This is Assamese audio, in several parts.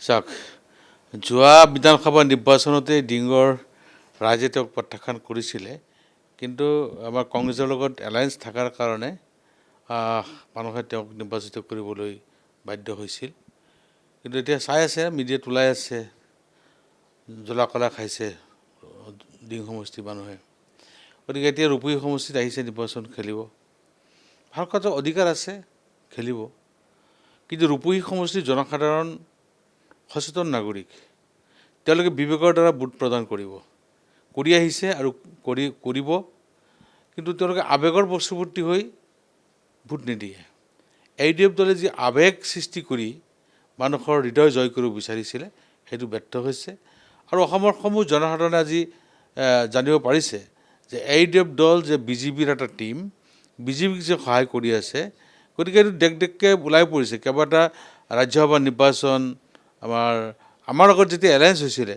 চাওক যোৱা বিধানসভা নিৰ্বাচনতে ডিঙৰ ৰাইজে তেওঁক প্ৰত্যাখ্যান কৰিছিলে কিন্তু আমাৰ কংগ্ৰেছৰ লগত এলায়েন্স থকাৰ কাৰণে মানুহে তেওঁক নিৰ্বাচিত কৰিবলৈ বাধ্য হৈছিল কিন্তু এতিয়া চাই আছে মিডিয়াত ওলাই আছে জ্বলা কলা খাইছে ডিং সমষ্টি মানুহে গতিকে এতিয়া ৰূপহী সমষ্টিত আহিছে নিৰ্বাচন খেলিব ভাল কথা অধিকাৰ আছে খেলিব কিন্তু ৰূপহী সমষ্টিৰ জনসাধাৰণ সচেতন নাগৰিক তেওঁলোকে বিবেকৰ দ্বাৰা ভোট প্ৰদান কৰি আহিছে আৰু কৰিব কিন্তু তেওঁলোকে আৱেগৰ বশৱৰ্তী হৈ ভোট নিদিয়ে ADF দলে যি আৱেগ সৃষ্টি কৰি মানুহৰ হৃদয় জয় কৰিব বিচাৰিছিলে সেইটো ব্যৰ্থ হৈছে আৰু অসমৰ সমূহ জনসাধাৰণে আজি জানিব পাৰিছে যে ADF দল যে বিজেপিৰ এটা টিম বিজেপিক যে সহায় কৰি আছে গতিকে এইটো দেখ ওলাই পৰিছে কেইবাটা ৰাজ্যসভা নিৰ্বাচন আমাৰ লগত যেতিয়া এলায়েন্স হৈছিলে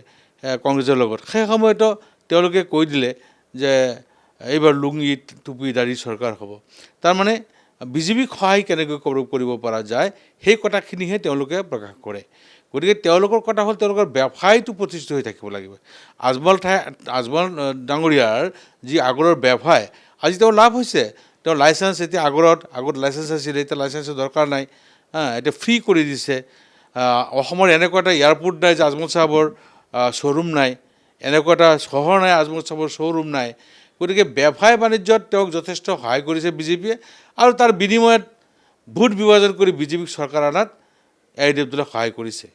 কংগ্ৰেছৰ লগত সেই সময়তো তেওঁলোকে কৈ দিলে যে এইবাৰ লুঙি টুপি দাড়ি চৰকাৰ হ'ব তাৰমানে বিজেপিক সহায় কেনেকৈ কৰিব পৰা যায় সেই কথাখিনিহে তেওঁলোকে প্ৰকাশ কৰে গতিকে তেওঁলোকৰ কথা হ'ল তেওঁলোকৰ ব্যৱসায়টো প্ৰতিষ্ঠিত হৈ থাকিব লাগিব আজমল ডাঙৰীয়াৰ যি আগৰৰ ব্যৱসায় আজি তেওঁৰ লাভ হৈছে তেওঁৰ লাইচেন্স এতিয়া আগত লাইচেন্স আছিলে এতিয়া লাইচেন্সৰ দৰকাৰ নাই এতিয়া ফ্ৰী কৰি দিছে অসমৰ এনেকুৱা এটা এয়াৰপোৰ্ট নাই যে আজমল চাহাবৰ শ্ব'ৰুম নাই এনেকুৱা এটা চহৰ নাই আজমল চাহাবৰ শ্ব'ৰুম নাই গতিকে ব্যৱসায় বাণিজ্যত তেওঁক যথেষ্ট সহায় কৰিছে বিজেপিয়ে আৰু তাৰ বিনিময়ত ভোট বিভাজন কৰি বিজেপিক চৰকাৰ অনাত ADF দলে সহায় কৰিছে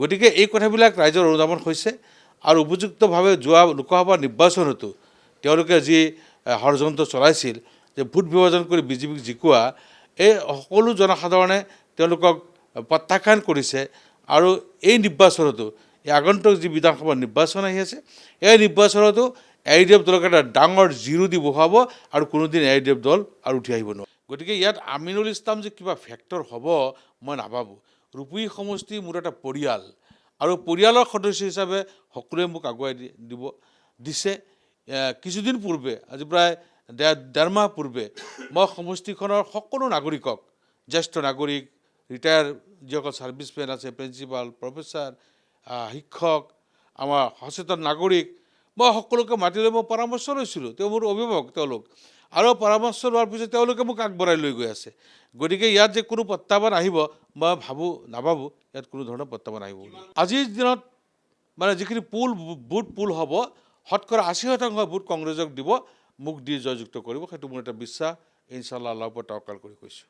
গতিকে এই কথাবিলাক ৰাইজৰ অনুধাৱন হৈছে আৰু উপযুক্তভাৱে যোৱা লোকসভা নিৰ্বাচনতো তেওঁলোকে যি ষড়যন্ত্ৰ চলাইছিল যে ভোট বিভাজন কৰি বিজেপিক জিকোৱা এই সকলো জনসাধাৰণে তেওঁলোকক প্ৰত্যাখ্যান কৰিছে আৰু এই নিৰ্বাচনতো এই আগন্তুক যি বিধানসভা নিৰ্বাচন আহি আছে এই নিৰ্বাচনতো ADF দলক এটা ডাঙৰ জিৰো দি বহাব আৰু কোনোদিন ADF দল আৰু উঠি আহিব নোৱাৰে গতিকে ইয়াত আমিনুল ইছলাম যে কিবা ফেক্টৰ হ'ব মই নাভাবোঁ ৰূপহী সমষ্টি মোৰ এটা পৰিয়াল আৰু পৰিয়ালৰ সদস্য হিচাপে সকলোৱে মোক আগুৱাই দিছে কিছুদিন পূৰ্বে আজি প্ৰায় ডেৰ মাহ পূৰ্বে মই সমষ্টিখনৰ সকলো নাগৰিকক জ্যেষ্ঠ নাগৰিক ৰিটায়াৰ যিসকল ছাৰ্ভিচমেন আছে প্ৰিন্সিপাল প্ৰফেচাৰ শিক্ষক আমাৰ সচেতন নাগৰিক মই সকলোকে মাতি লৈ মই পৰামৰ্শ লৈছিলোঁ তেওঁ মোৰ অভিভাৱক তেওঁলোক আৰু পৰামৰ্শ লোৱাৰ পিছত তেওঁলোকে মোক আগবঢ়াই লৈ গৈ আছে গতিকে ইয়াত যে কোনো প্ৰত্যাহ্বান আহিব মই নাভাবোঁ ইয়াত কোনো ধৰণৰ প্ৰত্যাহ্বান আহিব আজিৰ দিনত মানে যিখিনি ভোট পুল হ'ব শতকৰা 80% ভোট কংগ্ৰেছক দিব মোক দি জয়যুক্ত কৰিব সেইটো মোৰ এটা বিশ্বাস ইনশাআল্লাহ আল্লাহৰ ওপৰত তাৱাক্কাল কৰি কৈছোঁ